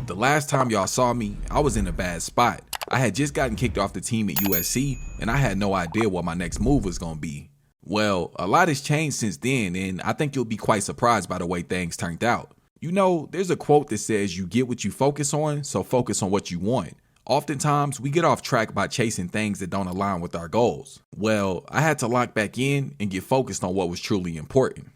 The last time y'all saw me, I was in a bad spot. I had just gotten kicked off the team at USC, and I had no idea what my next move was gonna be. Well, a lot has changed since then, and I think you'll be quite surprised by the way things turned out. You know, there's a quote that says you get what you focus on, so focus on what you want. Oftentimes, we get off track by chasing things that don't align with our goals. Well, I had to lock back in and get focused on what was truly important.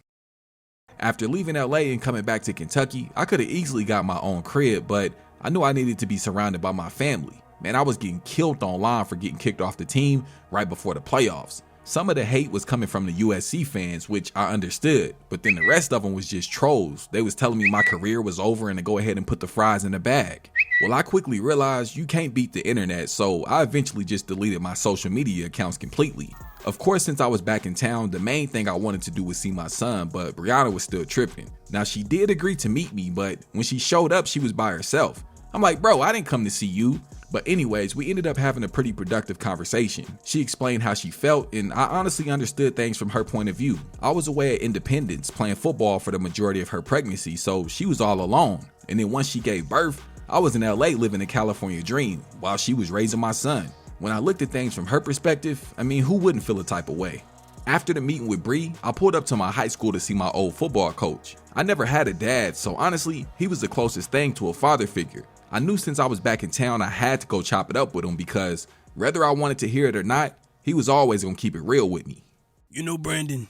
After leaving LA and coming back to Kentucky, I could have easily got my own crib, but I knew I needed to be surrounded by my family. Man, I was getting killed online for getting kicked off the team right before the playoffs. Some of the hate was coming from the USC fans, which I understood, but then the rest of them was just trolls. They was telling me my career was over and to go ahead and put the fries in the bag. Well, I quickly realized you can't beat the internet, so I eventually just deleted my social media accounts completely. Of course, since I was back in town, the main thing I wanted to do was see my son, but Brianna was still tripping. Now, she did agree to meet me, but when she showed up, she was by herself. I'm like, bro, I didn't come to see you. But anyways, we ended up having a pretty productive conversation. She explained how she felt, and I honestly understood things from her point of view. I was away at Independence playing football for the majority of her pregnancy, so she was all alone. And then once she gave birth, I was in LA living a California dream while she was raising my son. When I looked at things from her perspective, I mean, who wouldn't feel a type of way? After the meeting with Bree, I pulled up to my high school to see my old football coach. I never had a dad, so honestly, he was the closest thing to a father figure. I knew since I was back in town, I had to go chop it up with him because whether I wanted to hear it or not, he was always gonna keep it real with me. You know, Brandon,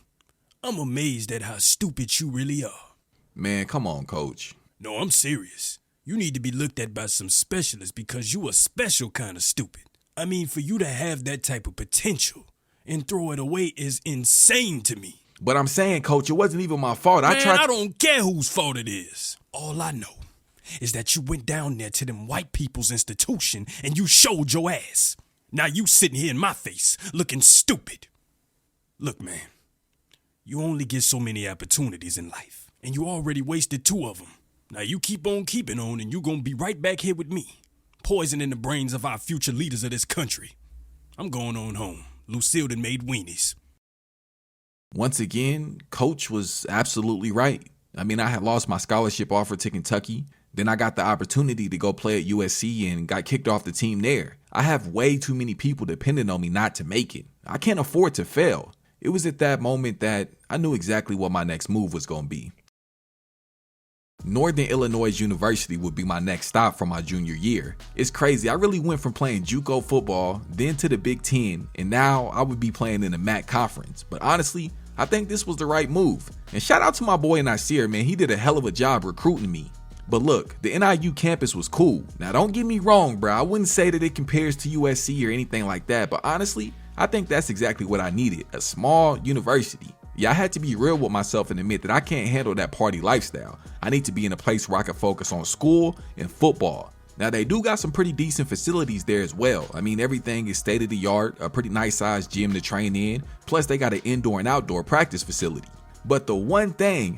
I'm amazed at how stupid you really are. Man, come on, coach. No, I'm serious. You need to be looked at by some specialists because you a special kind of stupid. I mean, for you to have that type of potential and throw it away is insane to me. But I'm saying, coach, it wasn't even my fault. Man, I don't care whose fault it is. All I know is that you went down there to them white people's institution and you showed your ass. Now you sitting here in my face looking stupid. Look, man, you only get so many opportunities in life, and you already wasted 2 of them. Now you keep on keeping on, and you gonna be right back here with me, poisoning the brains of our future leaders of this country. I'm going on home. Lucille done made weenies. Once again, coach was absolutely right. I mean, I had lost my scholarship offer to Kentucky. Then I got the opportunity to go play at USC and got kicked off the team there. I have way too many people depending on me not to make it. I can't afford to fail. It was at that moment that I knew exactly what my next move was going to be. Northern Illinois University would be my next stop for my junior year. It's crazy. I really went from playing JUCO football, then to the Big Ten, and now I would be playing in the MAC conference. But honestly, I think this was the right move. And shout out to my boy Nasir, man. He did a hell of a job recruiting me. But look, the NIU campus was cool. Now don't get me wrong, bro. I wouldn't say that it compares to USC or anything like that, but honestly, I think that's exactly what I needed, a small university. Yeah, I had to be real with myself and admit that I can't handle that party lifestyle. I need to be in a place where I can focus on school and football. Now they do got some pretty decent facilities there as well. I mean, everything is state of the art, a pretty nice sized gym to train in. Plus they got an indoor and outdoor practice facility. But the one thing,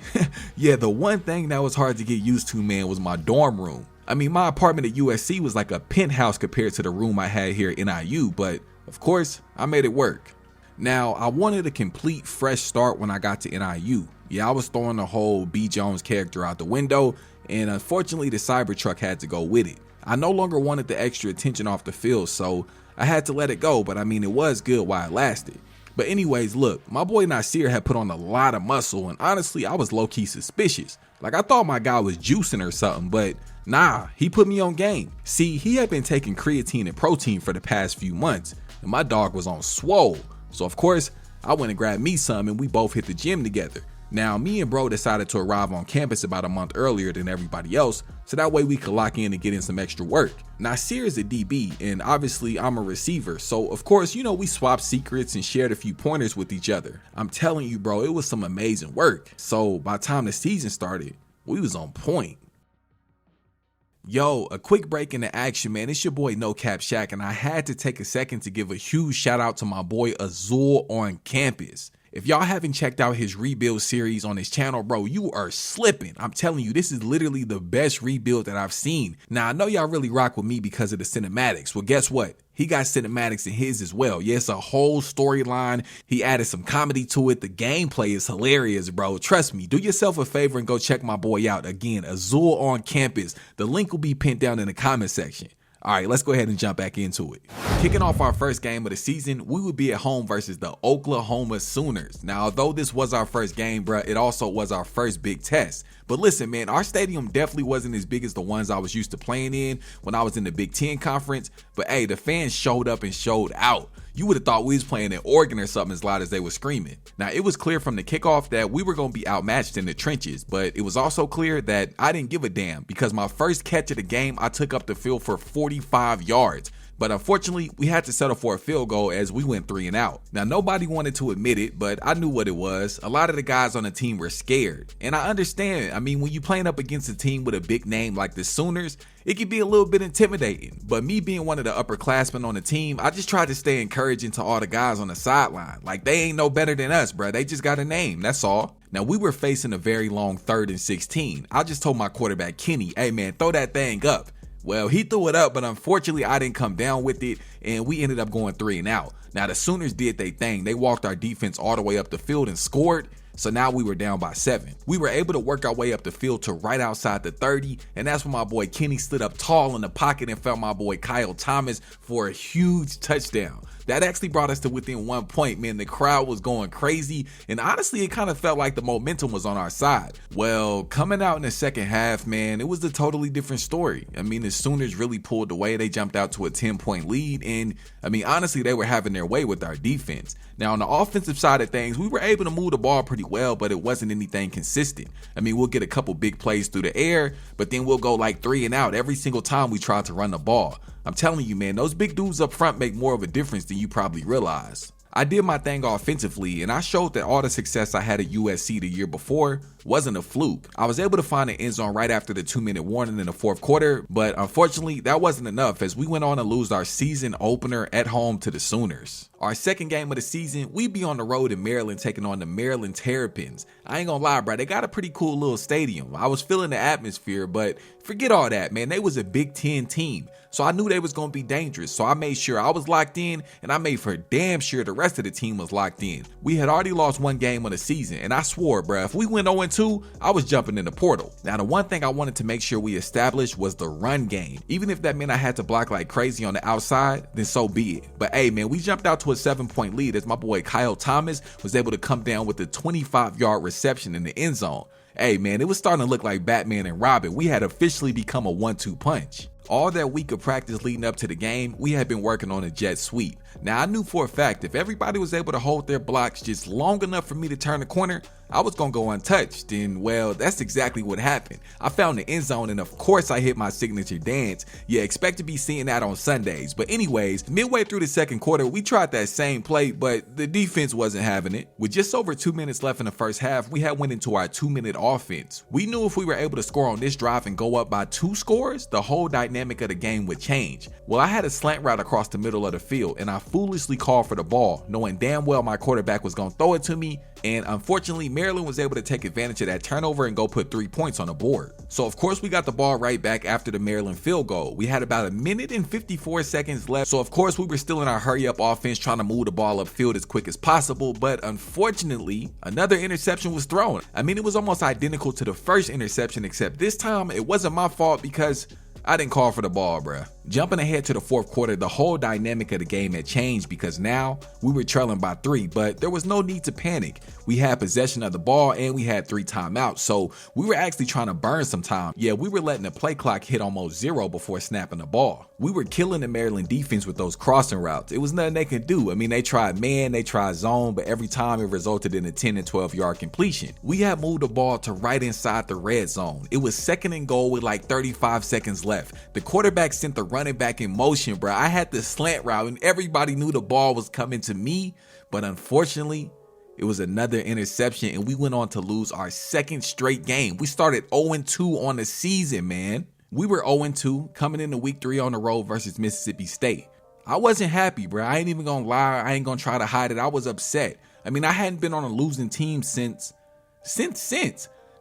the one thing that was hard to get used to, man, was my dorm room. I mean, my apartment at USC was like a penthouse compared to the room I had here at NIU, but of course, I made it work. Now, I wanted a complete fresh start when I got to NIU. Yeah, I was throwing the whole B. Jones character out the window, and unfortunately, the Cybertruck had to go with it. I no longer wanted the extra attention off the field, so I had to let it go, but I mean, it was good while it lasted. But anyways, look, my boy Nasir had put on a lot of muscle, and honestly, I was low-key suspicious. Like, I thought my guy was juicing or something, but nah, he put me on game. See, he had been taking creatine and protein for the past few months, and my dog was on swole. So of course, I went and grabbed me some, and we both hit the gym together. Now, me and bro decided to arrive on campus about a month earlier than everybody else, so that way we could lock in and get in some extra work. Nasir is a DB, and obviously I'm a receiver, so of course, we swapped secrets and shared a few pointers with each other. I'm telling you, bro, it was some amazing work. So by the time the season started, we was on point. Yo, a quick break into action, man. It's your boy No Cap Shaq, and I had to take a second to give a huge shout out to my boy AzulOnCampus. If y'all haven't checked out his rebuild series on his channel, bro, you are slipping. I'm telling you, this is literally the best rebuild that I've seen. Now, I know y'all really rock with me because of the cinematics. Well, guess what? He got cinematics in his as well. Yeah, it's a whole storyline. He added some comedy to it. The gameplay is hilarious, bro. Trust me. Do yourself a favor and go check my boy out. Again, AzulOnCampus. The link will be pinned down in the comment section. All right, let's go ahead and jump back into it. Kicking off our first game of the season, we would be at home versus the Oklahoma Sooners. Now, although this was our first game, bruh, it also was our first big test. But listen, man, our stadium definitely wasn't as big as the ones I was used to playing in when I was in the Big Ten Conference. But hey, the fans showed up and showed out. You would have thought we was playing in Oregon or something as loud as they were screaming. Now, it was clear from the kickoff that we were going to be outmatched in the trenches, but it was also clear that I didn't give a damn because my first catch of the game, I took up the field for 45 yards. But unfortunately, we had to settle for a field goal as we went 3 and out. Now, nobody wanted to admit it, but I knew what it was. A lot of the guys on the team were scared. And I understand. I mean, when you're playing up against a team with a big name like the Sooners, it can be a little bit intimidating. But me being one of the upperclassmen on the team, I just tried to stay encouraging to all the guys on the sideline. Like, they ain't no better than us, bro. They just got a name. That's all. Now, we were facing a very long 3rd and 16. I just told my quarterback, Kenny, hey, man, throw that thing up. Well, he threw it up, but unfortunately, I didn't come down with it, and we ended up going 3 and out. Now, the Sooners did their thing. They walked our defense all the way up the field and scored, so now we were down by 7. We were able to work our way up the field to right outside the 30, and that's when my boy Kenny stood up tall in the pocket and found my boy Kyle Thomas for a huge touchdown. That actually brought us to within 1 point, man. The crowd was going crazy, and honestly, it kind of felt like the momentum was on our side. Well, coming out in the second half, man, it was a totally different story. I mean, the Sooners really pulled away. They jumped out to a 10-point lead, and I mean, honestly, they were having their way with our defense. Now, on the offensive side of things, we were able to move the ball pretty well, but it wasn't anything consistent. I mean, we'll get a couple big plays through the air, but then we'll go like 3 and out every single time we try to run the ball. I'm telling you, man, those big dudes up front make more of a difference than you probably realize. I did my thing offensively, and I showed that all the success I had at USC the year before wasn't a fluke. I was able to find an end zone right after the 2-minute warning in the 4th quarter, but unfortunately, that wasn't enough as we went on to lose our season opener at home to the Sooners. Our second game of the season, we'd be on the road in Maryland taking on the Maryland Terrapins. I ain't gonna lie, bro, they got a pretty cool little stadium. I was feeling the atmosphere, but forget all that, man. They was a Big Ten team, so I knew they was gonna be dangerous. So I made sure I was locked in, and I made for damn sure the rest of the team was locked in. We had already lost 1 game of the season, and I swore, bro, if we went 0-2, I was jumping in the portal. Now, the one thing I wanted to make sure we established was the run game. Even if that meant I had to block like crazy on the outside, then so be it. But hey, man, we jumped out to a 7-point lead as my boy Kyle Thomas was able to come down with a 25-yard reception in the end zone. Hey, man, it was starting to look like Batman and Robin. We had officially become a 1-2 punch. All that week of practice leading up to the game, we had been working on a jet sweep. Now, I knew for a fact if everybody was able to hold their blocks just long enough for me to turn the corner, I was going to go untouched. And well, that's exactly what happened. I found the end zone, and of course I hit my signature dance. Yeah, expect to be seeing that on Sundays. But anyways, midway through the second quarter, we tried that same play, but the defense wasn't having it. With just over 2 minutes left in the first half, we had went into our 2-minute offense. We knew if we were able to score on this drive and go up by 2 scores, the whole dynamic of the game would change. Well, I had a slant route across the middle of the field, and I foolishly called for the ball, knowing damn well my quarterback was going to throw it to me, and unfortunately, Maryland was able to take advantage of that turnover and go put 3 points on the board. So of course we got the ball right back after the Maryland field goal. We had about 1 minute and 54 seconds left. So of course we were still in our hurry up offense trying to move the ball upfield as quick as possible. But unfortunately, another interception was thrown. I mean, it was almost identical to the first interception, except this time it wasn't my fault because I didn't call for the ball, bruh. Jumping ahead to the 4th quarter, the whole dynamic of the game had changed because now we were trailing by 3, but there was no need to panic. We had possession of the ball and we had 3 timeouts, so we were actually trying to burn some time. Yeah, we were letting the play clock hit almost 0 before snapping the ball. We were killing the Maryland defense with those crossing routes. It was nothing they could do. I mean, they tried man, they tried zone, but every time it resulted in a 10 and 12 yard completion. We had moved the ball to right inside the red zone. It was 2nd and goal with like 35 seconds left. The quarterback sent the running back in motion, bro. I had the slant route and everybody knew the ball was coming to me, but unfortunately, it was another interception and we went on to lose our 2nd straight game. We started 0-2 on the season, man. We were 0-2 coming into week 3 on the road versus Mississippi State. I wasn't happy, bro. I ain't even gonna lie. I ain't gonna try to hide it. I was upset. I mean, I hadn't been on a losing team since.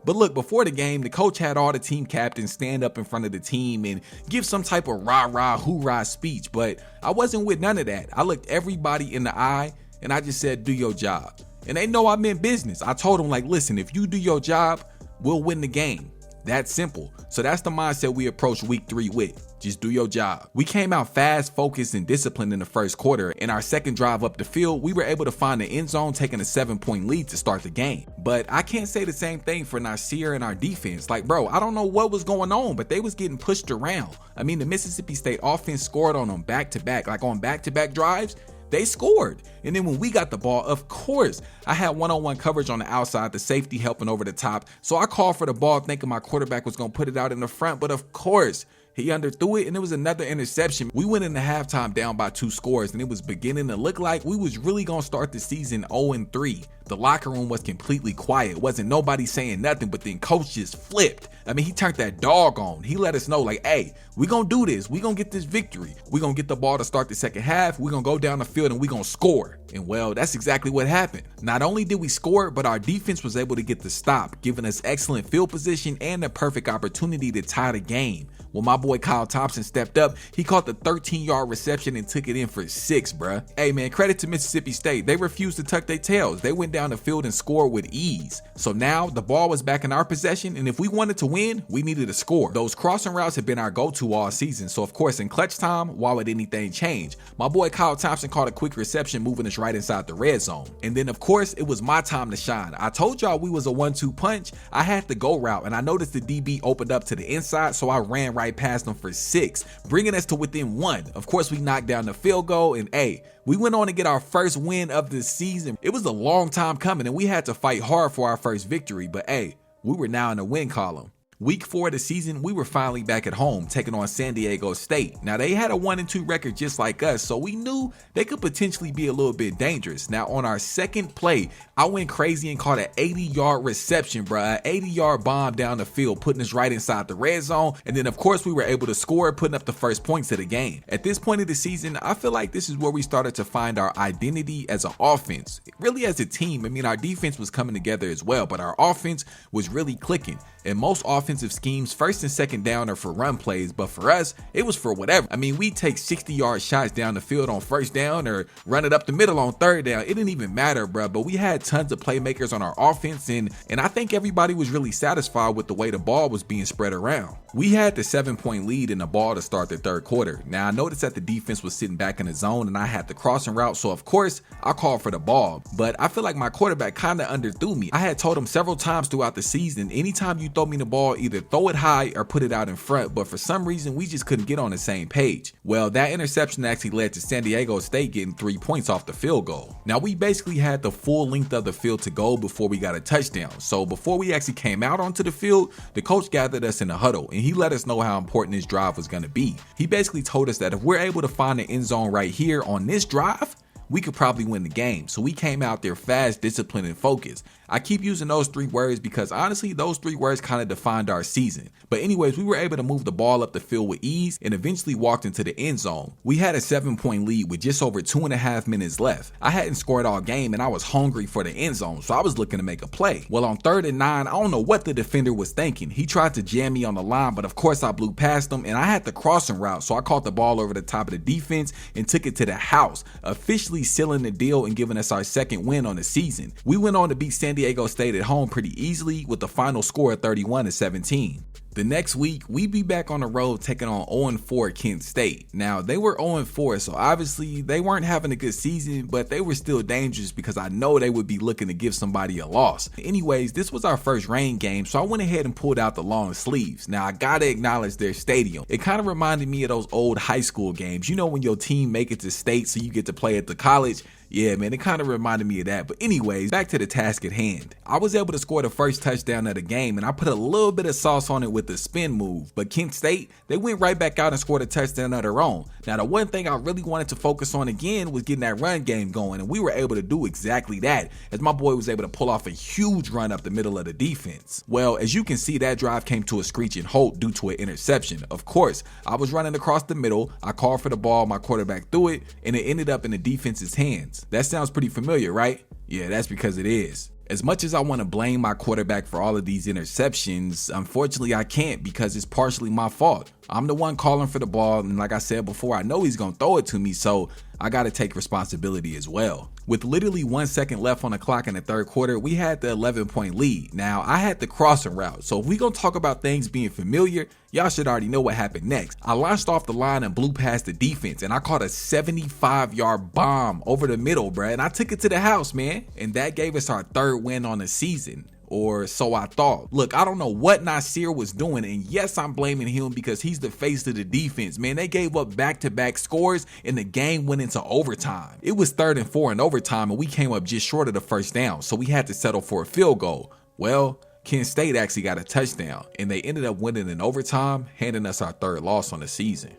But look, before the game, the coach had all the team captains stand up in front of the team and give some type of rah-rah, hoorah speech, but I wasn't with none of that. I looked everybody in the eye and I just said, do your job. And they know I meant business. I told them, like, listen, if you do your job, we'll win the game. That's simple. So that's the mindset we approach week 3 with. Just do your job. We came out fast, focused, and disciplined in the first quarter. In our second drive up the field, we were able to find the end zone, taking a 7-point lead to start the game. But I can't say the same thing for Nasir and our defense. Like, bro, I don't know what was going on, but they was getting pushed around. I mean, the Mississippi State offense scored on them back-to-back, like on back-to-back drives. They scored. And then when we got the ball, of course, I had one-on-one coverage on the outside, the safety helping over the top. So I called for the ball thinking my quarterback was going to put it out in the front. But of course, he underthrew it and it was another interception. We went into halftime down by 2 scores and it was beginning to look like we was really going to start the season 0-3. The locker room was completely quiet. Wasn't nobody saying nothing, but then coach just flipped. I mean, he turned that dog on. He let us know, like, hey, we gonna do this. We gonna get this victory. We gonna get the ball to start the second half. We gonna go down the field and we gonna score. And well, that's exactly what happened. Not only did we score, but our defense was able to get the stop, giving us excellent field position and the perfect opportunity to tie the game. When my boy Kyle Thompson stepped up, he caught the 13-yard reception and took it in for 6, bruh. Hey man, credit to Mississippi State. They refused to tuck their tails. They went down the field and scored with ease. So now the ball was back in our possession, and if we wanted to win, we needed to score. Those crossing routes have been our go-to all season. So of course, in clutch time, why would anything change? My boy Kyle Thompson caught a quick reception, moving us right inside the red zone. And then of course, it was my time to shine. I told y'all we was a 1-2 punch. I had the go route, and I noticed the DB opened up to the inside, so I ran right past him for 6, bringing us to within 1. Of course, we knocked down the field goal, and hey, we went on to get our first win of the season. It was a long time coming, and we had to fight hard for our first victory, but hey, we were now in the win column. Week 4 of the season, we were finally back at home, taking on San Diego State. Now, they had a 1-2 record just like us, so we knew they could potentially be a little bit dangerous. Now, on our second play, I went crazy and caught an 80-yard reception, bruh. An 80-yard bomb down the field, putting us right inside the red zone. And then, of course, we were able to score, putting up the first points of the game. At this point of the season, I feel like this is where we started to find our identity as an offense. Really, as a team, I mean, our defense was coming together as well, but our offense was really clicking. And most offensive schemes, first and second down, are for run plays, but for us, it was for whatever. I mean, we take 60-yard shots down the field on first down or run it up the middle on third down. It didn't even matter, bro. But we had tons of playmakers on our offense, and I think everybody was really satisfied with the way the ball was being spread around. We had the 7-point lead in the ball to start the third quarter. Now, I noticed that the defense was sitting back in the zone, and I had the crossing route, so of course, I called for the ball. But I feel like my quarterback kind of underthrew me. I had told him several times throughout the season, anytime you throw me the ball, either throw it high or put it out in front, but for some reason we just couldn't get on the same page. Well, that interception actually led to San Diego State getting 3 points off the field goal. Now, we basically had the full length of the field to go before we got a touchdown. So before we actually came out onto the field, the coach gathered us in a huddle and he let us know how important this drive was going to be. He basically told us that if we're able to find the end zone right here on this drive, we could probably win the game. So we came out there fast, disciplined, and focused. I keep using those 3 words because honestly, those 3 words kind of defined our season. But anyways, we were able to move the ball up the field with ease and eventually walked into the end zone. We had a 7-point lead with just over 2.5 minutes left. I hadn't scored all game and I was hungry for the end zone, so I was looking to make a play. Well, on 3rd and 9, I don't know what the defender was thinking. He tried to jam me on the line, but of course I blew past him and I had the crossing route, so I caught the ball over the top of the defense and took it to the house, officially sealing the deal and giving us our second win on the season. We went on to beat San Diego State at home pretty easily with the final score of 31-17. The next week, we be back on the road taking on 0-4 Kent State. Now, they were 0-4, so obviously they weren't having a good season, but they were still dangerous because I know they would be looking to give somebody a loss. Anyways, this was our first rain game, so I went ahead and pulled out the long sleeves. Now, I gotta acknowledge their stadium. It kind of reminded me of those old high school games. You know, when your team make it to state so you get to play at the college? Yeah, man, it kind of reminded me of that. But anyways, back to the task at hand. I was able to score the first touchdown of the game, and I put a little bit of sauce on it with the spin move. But Kent State, they went right back out and scored a touchdown of their own. Now, the one thing I really wanted to focus on again was getting that run game going, and we were able to do exactly that, as my boy was able to pull off a huge run up the middle of the defense. Well, as you can see, that drive came to a screeching halt due to an interception. Of course, I was running across the middle, I called for the ball, my quarterback threw it, and it ended up in the defense's hands. That sounds pretty familiar, right? Yeah, that's because it is. As much as I want to blame my quarterback for all of these interceptions, unfortunately I can't because it's partially my fault. I'm the one calling for the ball, and like I said before, I know he's going to throw it to me, so I got to take responsibility as well. With literally 1 second left on the clock in the third quarter, we had the 11-point lead. Now, I had the crossing route, so if we going to talk about things being familiar, y'all should already know what happened next. I launched off the line and blew past the defense, and I caught a 75-yard bomb over the middle, bruh, and I took it to the house, man. And that gave us our third win on the season. Or so I thought. Look, I don't know what Nasir was doing, and yes, I'm blaming him because he's the face of the defense. Man, they gave up back-to-back scores, and the game went into overtime. It was 3rd and 4 in overtime, and we came up just short of the first down, so we had to settle for a field goal. Well, Kent State actually got a touchdown, and they ended up winning in overtime, handing us our third loss on the season.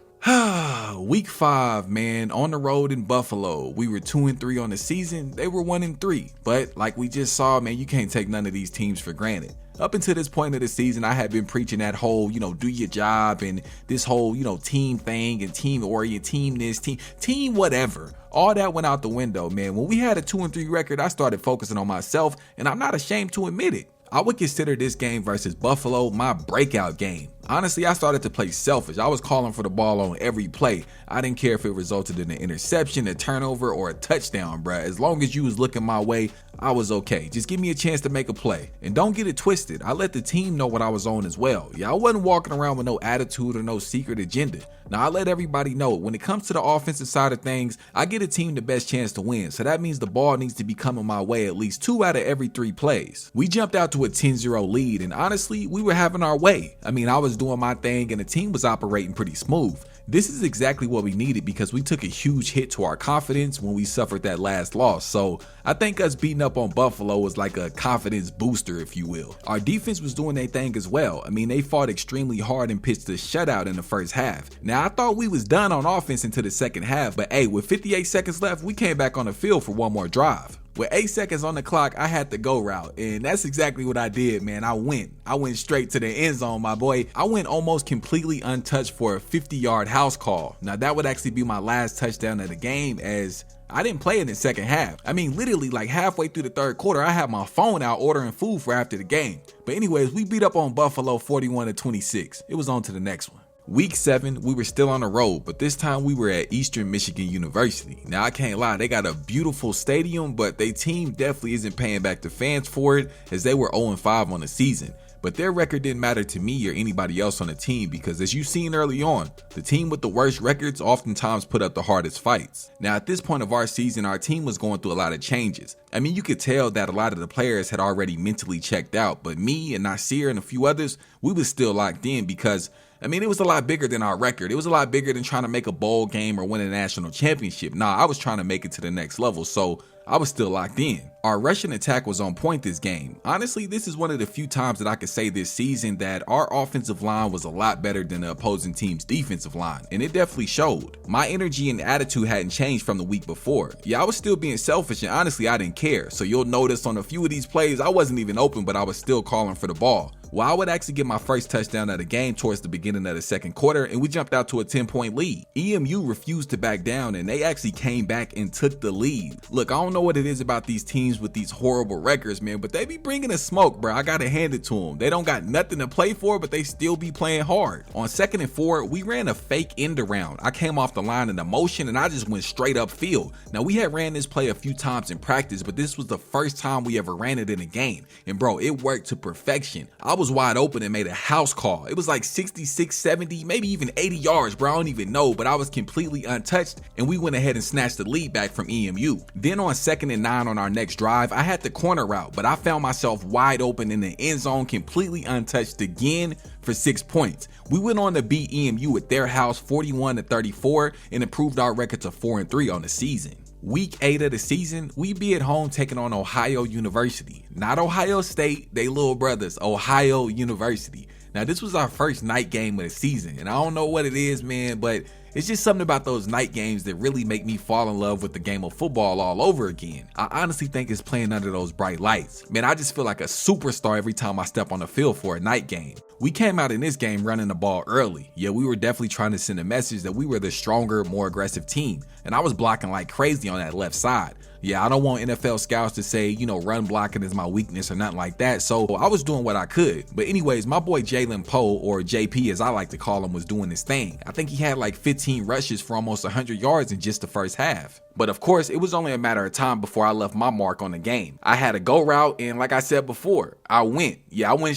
Week 5, man, on the road in Buffalo. We were 2-3 on the season. They were 1-3. But like we just saw, man, you can't take none of these teams for granted. Up until this point of the season, I had been preaching that whole, do your job and this whole, team thing and team orient, team this, team whatever. All that went out the window, man. When we had a 2-3 record, I started focusing on myself, and I'm not ashamed to admit it. I would consider this game versus Buffalo my breakout game. Honestly, I started to play selfish. I was calling for the ball on every play. I didn't care if it resulted in an interception, a turnover, or a touchdown, bruh. As long as you was looking my way, I was okay. Just give me a chance to make a play. And don't get it twisted. I let the team know what I was on as well. Yeah, I wasn't walking around with no attitude or no secret agenda. Now, I let everybody know when it comes to the offensive side of things, I get a team the best chance to win. So that means the ball needs to be coming my way at least 2 out of every 3 plays. We jumped out to a 10-0 lead, and honestly, we were having our way. I mean, I was doing my thing and the team was operating pretty smooth. This is exactly what we needed because we took a huge hit to our confidence when we suffered that last loss. So I think us beating up on Buffalo was like a confidence booster, if you will. Our defense was doing their thing as well. I mean, they fought extremely hard and pitched a shutout in the first half. Now, I thought we was done on offense into the second half, but hey, with 58 seconds left, we came back on the field for one more drive. With 8 seconds on the clock, I had the go route, and that's exactly what I did, man. I went straight to the end zone, my boy. I went almost completely untouched for a 50-yard house call. Now, that would actually be my last touchdown of the game, as I didn't play in the second half. I mean, literally like halfway through the third quarter, I had my phone out ordering food for after the game. But anyways, we beat up on Buffalo 41-26. It was on to the next one. Week 7, we were still on the road, but this time we were at Eastern Michigan University. Now, I can't lie, they got a beautiful stadium, but their team definitely isn't paying back the fans for it, as they were 0-5 on the season. But their record didn't matter to me or anybody else on the team because, as you've seen early on, the team with the worst records oftentimes put up the hardest fights. Now, at this point of our season, our team was going through a lot of changes. I mean, you could tell that a lot of the players had already mentally checked out, but me and Nasir and a few others, we was still locked in because it was a lot bigger than our record. It was a lot bigger than trying to make a bowl game or win a national championship. Nah, I was trying to make it to the next level, so I was still locked in. Our rushing attack was on point this game. Honestly, this is one of the few times that I could say this season that our offensive line was a lot better than the opposing team's defensive line, and it definitely showed. My energy and attitude hadn't changed from the week before. Yeah, I was still being selfish, and honestly, I didn't care. So you'll notice on a few of these plays, I wasn't even open, but I was still calling for the ball. Well, I would actually get my first touchdown of the game towards the beginning of the second quarter, and we jumped out to a 10-point lead. EMU refused to back down, and they actually came back and took the lead. Look, I don't know what it is about these teams with these horrible records, man, but they be bringing the smoke, bro. I gotta hand it to them. They don't got nothing to play for, but they still be playing hard. On 2nd and 4, we ran a fake end around. I came off the line in the motion, and I just went straight upfield. Now, we had ran this play a few times in practice, but this was the first time we ever ran it in a game. And bro, it worked to perfection. I was wide open and made a house call. It was like 66, 70, maybe even 80 yards, bro. I don't even know, but I was completely untouched, and we went ahead and snatched the lead back from EMU. Then on 2nd and 9 on our next drive, I had the corner route, but I found myself wide open in the end zone, completely untouched again for 6 points. We went on to beat EMU at their house 41-34 and improved our record to 4-3 on the season. Week 8 of the season, we be at home taking on Ohio University. Not Ohio State, they little brothers, Ohio University. Now, this was our first night game of the season, and I don't know what it is, man, but it's just something about those night games that really make me fall in love with the game of football all over again. I honestly think it's playing under those bright lights. Man, I just feel like a superstar every time I step on the field for a night game. We came out in this game running the ball early. Yeah, we were definitely trying to send a message that we were the stronger, more aggressive team. And I was blocking like crazy on that left side. Yeah, I don't want NFL scouts to say, run blocking is my weakness or nothing like that. So I was doing what I could. But anyways, my boy Jalen Poe, or JP as I like to call him, was doing his thing. I think he had like 15 rushes for almost 100 yards in just the first half. But of course, it was only a matter of time before I left my mark on the game. I had a go route, and like I said before, I went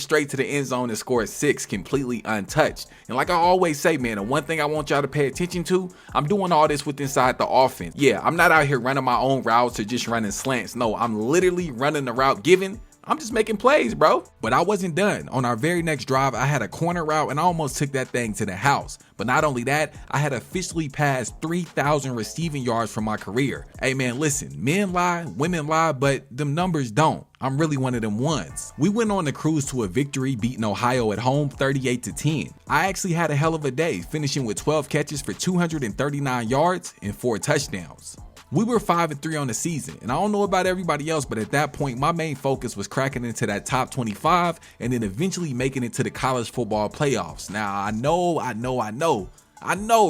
straight to the end zone and scored 6 completely untouched. And like I always say, man, the one thing I want y'all to pay attention to, I'm doing all this with inside the offense. Yeah, I'm not out here running my own routes or just running slants. No, I'm literally running the route given. I'm just making plays, bro. But I wasn't done. On our very next drive, I had a corner route and I almost took that thing to the house. But not only that, I had officially passed 3,000 receiving yards from my career. Hey man, listen, men lie, women lie, but them numbers don't. I'm really one of them ones. We went on the cruise to a victory, beating Ohio at home 38-10. I actually had a hell of a day, finishing with 12 catches for 239 yards and 4 touchdowns. We were 5-3 on the season, and I don't know about everybody else, but at that point, my main focus was cracking into that top 25 and then eventually making it to the college football playoffs. Now, I know,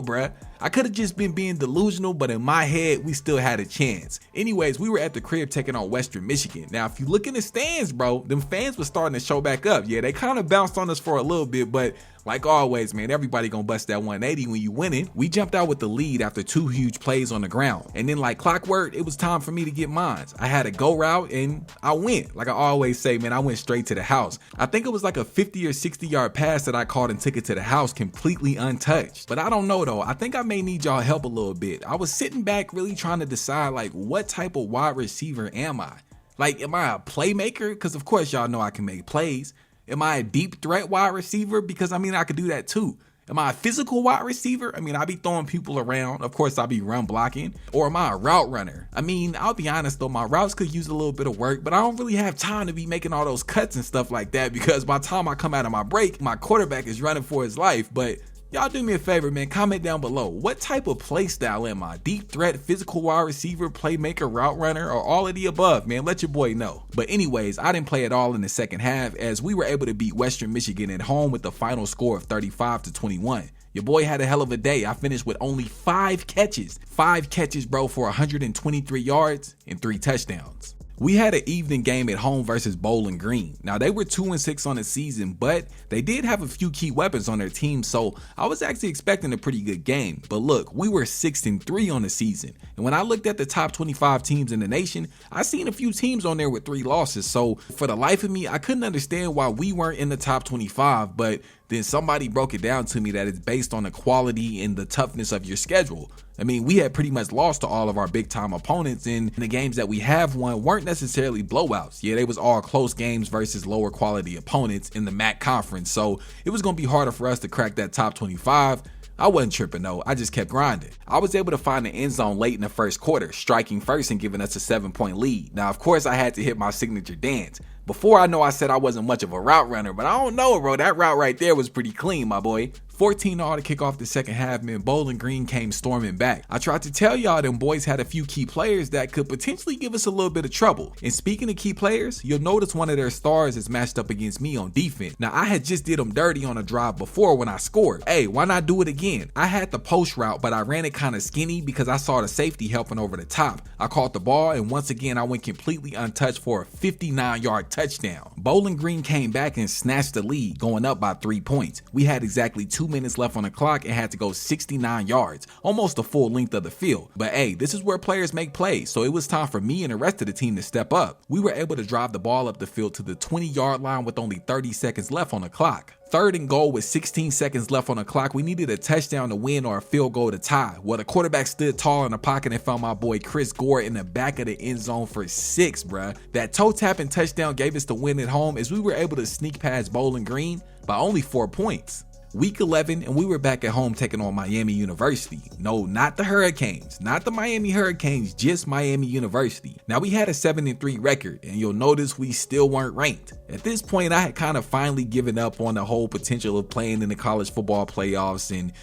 bruh. I could have just been being delusional, but in my head, we still had a chance. Anyways, we were at the crib taking on Western Michigan. Now, if you look in the stands, bro, them fans were starting to show back up. Yeah, they kind of bounced on us for a little bit, but like always, man, everybody gonna bust that 180 when you winning. We jumped out with the lead after 2 huge plays on the ground. And then like clockwork, it was time for me to get mine. I had a go route and I went. Like I always say, man, I went straight to the house. I think it was like a 50 or 60 yard pass that I caught and took it to the house completely untouched. But I don't know though. I think I may need y'all help a little bit. I was sitting back really trying to decide like what type of wide receiver am I? Like, am I a playmaker? Because of course y'all know I can make plays. Am I a deep threat wide receiver? Because I mean, I could do that too. Am I a physical wide receiver? I mean, I be throwing people around. Of course, I be run blocking. Or am I a route runner? I mean, I'll be honest though, my routes could use a little bit of work, but I don't really have time to be making all those cuts and stuff like that because by the time I come out of my break, my quarterback is running for his life. But y'all do me a favor, man. Comment down below. What type of play style am I? Deep threat, physical wide receiver, playmaker, route runner, or all of the above, man? Let your boy know. But anyways, I didn't play at all in the second half as we were able to beat Western Michigan at home with the final score of 35-21. Your boy had a hell of a day. I finished with only 5 catches. 5 catches, bro, for 123 yards and 3 touchdowns. We had an evening game at home versus Bowling Green. Now, they were 2-6 on the season, but they did have a few key weapons on their team, so I was actually expecting a pretty good game. But look, we were 6-3 on the season, and when I looked at the top 25 teams in the nation, I seen a few teams on there with 3 losses. So for the life of me, I couldn't understand why we weren't in the top 25, but then somebody broke it down to me that it's based on the quality and the toughness of your schedule. I mean, we had pretty much lost to all of our big time opponents, and the games that we have won weren't necessarily blowouts. Yeah, they was all close games versus lower quality opponents in the MAC conference. So it was going to be harder for us to crack that top 25. I wasn't tripping though, I just kept grinding. I was able to find the end zone late in the first quarter, striking first and giving us a 7-point lead. Now, of course, I had to hit my signature dance. Before I know I said I wasn't much of a route runner, but I don't know, bro. That route right there was pretty clean, my boy. 14-all to kick off the second half, man. Bowling Green came storming back. I tried to tell y'all them boys had a few key players that could potentially give us a little bit of trouble. And speaking of key players, you'll notice one of their stars is matched up against me on defense. Now, I had just did them dirty on a drive before when I scored. Hey, why not do it again? I had the post route, but I ran it kind of skinny because I saw the safety helping over the top. I caught the ball, and once again, I went completely untouched for a 59-yard touchdown. Bowling Green came back and snatched the lead, going up by 3 points. We had exactly 2 minutes left on the clock and had to go 69 yards, almost the full length of the field. But hey, this is where players make plays, so it was time for me and the rest of the team to step up. We were able to drive the ball up the field to the 20-yard line with only 30 seconds left on the clock. 3rd and goal with 16 seconds left on the clock. We needed a touchdown to win or a field goal to tie. Well, the quarterback stood tall in the pocket and found my boy Chris Gore in the back of the end zone for 6, bruh. That toe tapping touchdown gave us the win at home as we were able to sneak past Bowling Green by only 4 points. Week 11, and we were back at home taking on Miami University. No, not the Hurricanes, not the Miami Hurricanes, just Miami University. Now, we had a 7-3 record, and you'll notice we still weren't ranked. At this point, I had kind of finally given up on the whole potential of playing in the college football playoffs and,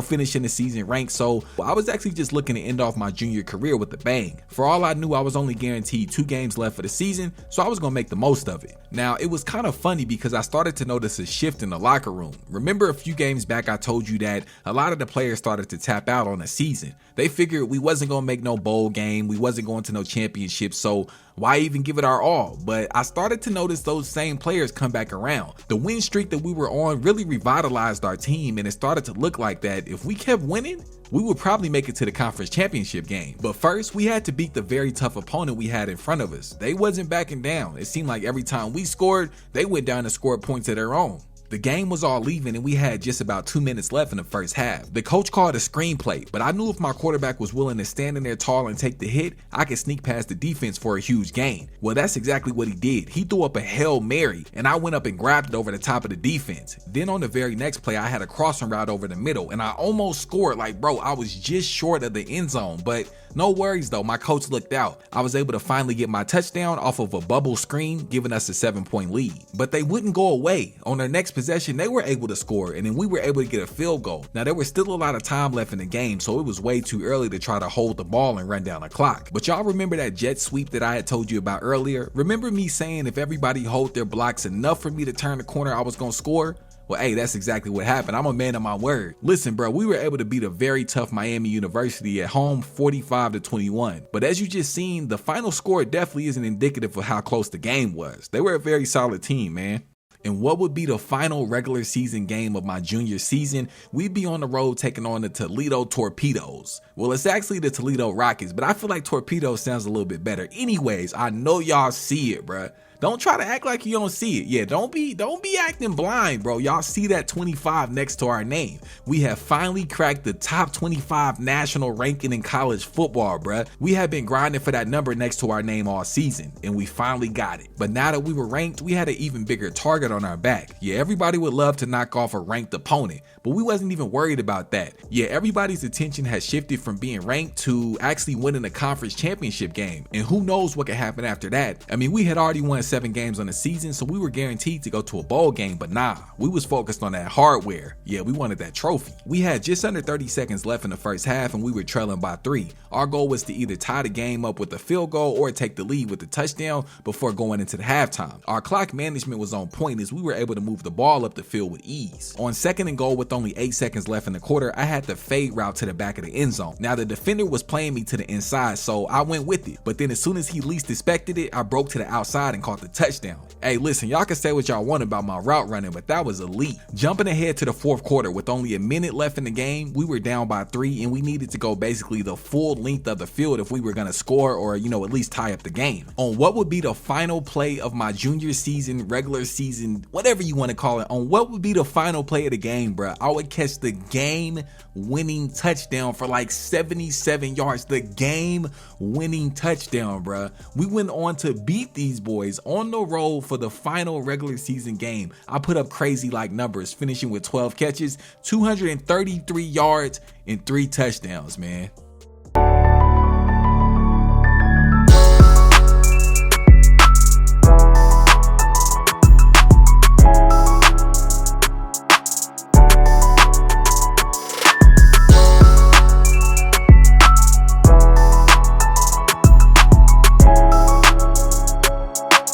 finishing the season ranked. So I was actually just looking to end off my junior career with a bang. For all I knew, I was only guaranteed 2 games left for the season, so I was going to make the most of it. Now, it was kind of funny because I started to notice a shift in the locker room. Remember, a few games back I told you that a lot of the players started to tap out on the season. They figured we wasn't going to make no bowl game, we wasn't going to no championship, so why even give it our all? But I started to notice those same players come back around. The win streak that we were on really revitalized our team, and it started to look like that if we kept winning, we would probably make it to the conference championship game. But first, we had to beat the very tough opponent we had in front of us. They wasn't backing down. It seemed like every time we scored, they went down and scored points of their own. The game was all even and we had just about 2 minutes left in the first half. The coach called a screenplay, but I knew if my quarterback was willing to stand in there tall and take the hit, I could sneak past the defense for a huge gain. Well, that's exactly what he did. He threw up a Hail Mary and I went up and grabbed it over the top of the defense. Then on the very next play, I had a crossing route over the middle and I almost scored. Like, bro, I was just short of the end zone, but no worries though, my coach looked out. I was able to finally get my touchdown off of a bubble screen, giving us a 7-point lead. But they wouldn't go away. On their next possession, they were able to score, and then we were able to get a field goal. Now, there was still a lot of time left in the game, so it was way too early to try to hold the ball and run down the clock. But y'all remember that jet sweep that I had told you about earlier? Remember me saying if everybody hold their blocks enough for me to turn the corner, I was gonna score? Well, hey, that's exactly what happened. I'm a man of my word. Listen, bro, we were able to beat a very tough Miami University at home 45-21. But as you just seen, the final score definitely isn't indicative of how close the game was. They were a very solid team, man. And what would be the final regular season game of my junior season? We'd be on the road taking on the Toledo Torpedoes. Well, it's actually the Toledo Rockets, but I feel like Torpedoes sounds a little bit better. Anyways, I know y'all see it, bruh. Don't try to act like you don't see it. Yeah, don't be acting blind, bro. Y'all see that 25 next to our name. We have finally cracked the top 25 national ranking in college football, bruh. We have been grinding for that number next to our name all season, and we finally got it. But now that we were ranked, we had an even bigger target on our back. Yeah, everybody would love to knock off a ranked opponent, but we wasn't even worried about that. Yeah, everybody's attention has shifted from being ranked to actually winning a conference championship game, and who knows what could happen after that. I mean, we had already won 7 games on the season, so we were guaranteed to go to a bowl game, but nah, we was focused on that hardware. Yeah, we wanted that trophy. We had just under 30 seconds left in the first half and we were trailing by 3. Our goal was to either tie the game up with a field goal or take the lead with a touchdown before going into the halftime. Our clock management was on point as we were able to move the ball up the field with ease. On 2nd and goal with only 8 seconds left in the quarter, I had the fade route to the back of the end zone. Now the defender was playing me to the inside, so I went with it, but then as soon as he least expected it, I broke to the outside and caught the touchdown. Hey, listen, y'all can say what y'all want about my route running, but that was elite. Jumping ahead to the 4th quarter with only a minute left in the game, we were down by 3 and we needed to go basically the full length of the field if we were gonna score or, at least tie up the game. On what would be the final play of my junior season, regular season, whatever you want to call it, on what would be the final play of the game, bruh, I would catch the game winning touchdown for like 77 yards. The game winning touchdown, bruh. We went on to beat these boys on the road for the final regular season game. I put up crazy like numbers, finishing with 12 catches, 233 yards, and 3 touchdowns, man.